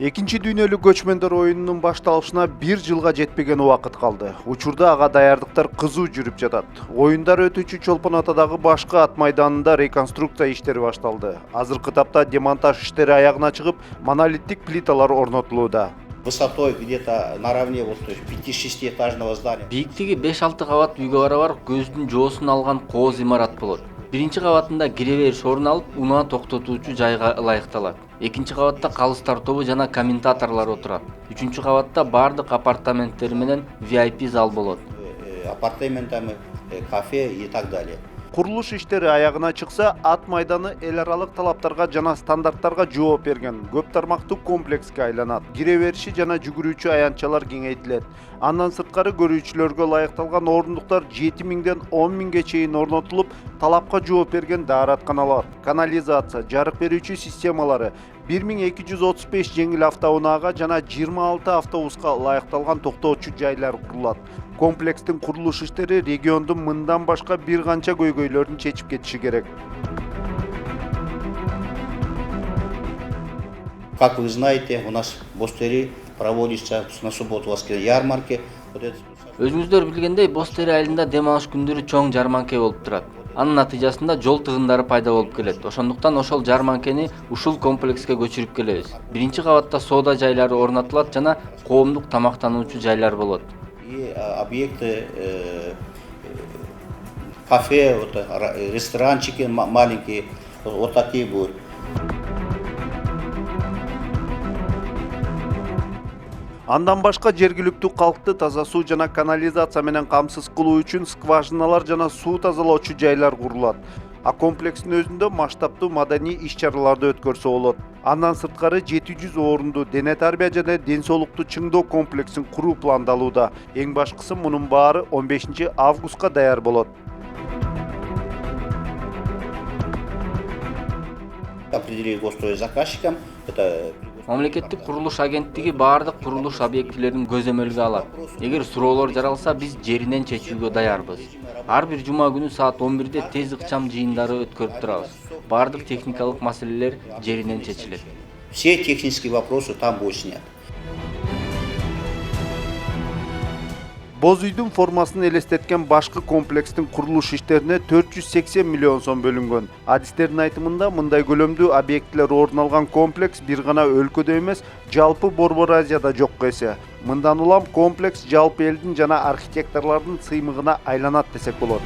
Экинчи дүйнөлүк көчмөндөр оюнунун башталышына 1 жылга жетпеген убакыт калды. Учурда ага даярдыктар кызуу жүрүп жатат. Оюндар өтүүчү Чолпон Атадагы башкы ат майданында реконструкция иштери башталды. Азыркы тапта демонтаж иштери аягына чыгып, монолиттик плиталар орнотулууда. Высотой где-то наравне 5-6 этажного здания. Бийиктиги 5-6 кабат үйгө барабар көздүн жоосун алган кооз имарат болот. Биринчи кабатында кире бериш орун алып, унаа токтотуучу жайга ылайыкталат. Экинчи кабатта калыстар тобу жана комментаторлор отурат. Үчүнчү кабатта бардык апартаменттер менен VIP зал болот. Апартаментами, кафе и так далее. Курулуш иштери аягына чыкса, ат майданы эл аралык талаптарга жана стандарттарга жооп берген көп тармактуу комплекске айланат. Кире бериши жана жүгүрүүчү аянтчалар кеңейтилет. Андан сырткары көрүүчүлөргө ылайыкталган орындуктар 7000ден 10.000ге чейин орнотулуп, талапка жооп берген дааратканалар, канализация, жарык берүүчү системалары, 1235 жеңил автоунаага жана 26 автобуска ылайыкталган токтоочу жайлар курулат. Комплекстин курулуш иштери региондун мындан башка бир канча көйгөйлөрүн чечип кетиши керек. Как вы знаете, у нас в Бостери проводится на субботу-воскресенье ярмарки. Өзүңүздөр билгендей, Бостери айылында дем алыш күндөрү чоң жарманке болуп турат. Анын натыйжасында жол тыгындары пайда болуп келет. Ошондуктан ошол жарманкени ушул комплекске көчүрүп келебиз. Биринчи кабатта соода жайлары орнотулат жана коомдук тамактануучу жайлар болот. И объекты, кафе, ресторанчики маленькие, вот такие будут. Андан башка жергиликтүү калкты таза суу жана канализация менен камсыз кылуу үчүн скважиналар жана суу тазалоочу жайлар курулат. А комплекстин өзүндө масштабтуу маданий иш-чараларды өткөрсө болот. Андан сырткары 700 орунду дене тарбия жана ден соолукту чыңдоо комплексин куруу пландалууда. Эң башкысы мунун баары 15 августка даяр болот. Определили госстроезаказчикам. Мамлекеттик курулуш агенттиги бардык курулуш объектилерин көзөмөлгө алат. Эгер суроолор жаралса, биз жеринен чечүүгө даярбыз. Ар бир жума күнү саат 11-де тез ыкчам жыйындары өткөрүп турабыз. Бардык техникалык маселелер жеринен чечилет. Все технические вопросы там будут сняты. Боз үйдүн формасын элестеткен башкы комплекстин курулуш иштерине 480 миллион сом бөлүнгөн. Адистердин айтымында мындай көлөмдүү объектилер орун алган комплекс бир гана өлкөдө эмес, жалпы Борбор Азияда жокко эсе. Мындан улам комплекс жалпы элдин жана архитекторлордун сыймыгына айланат десек болот.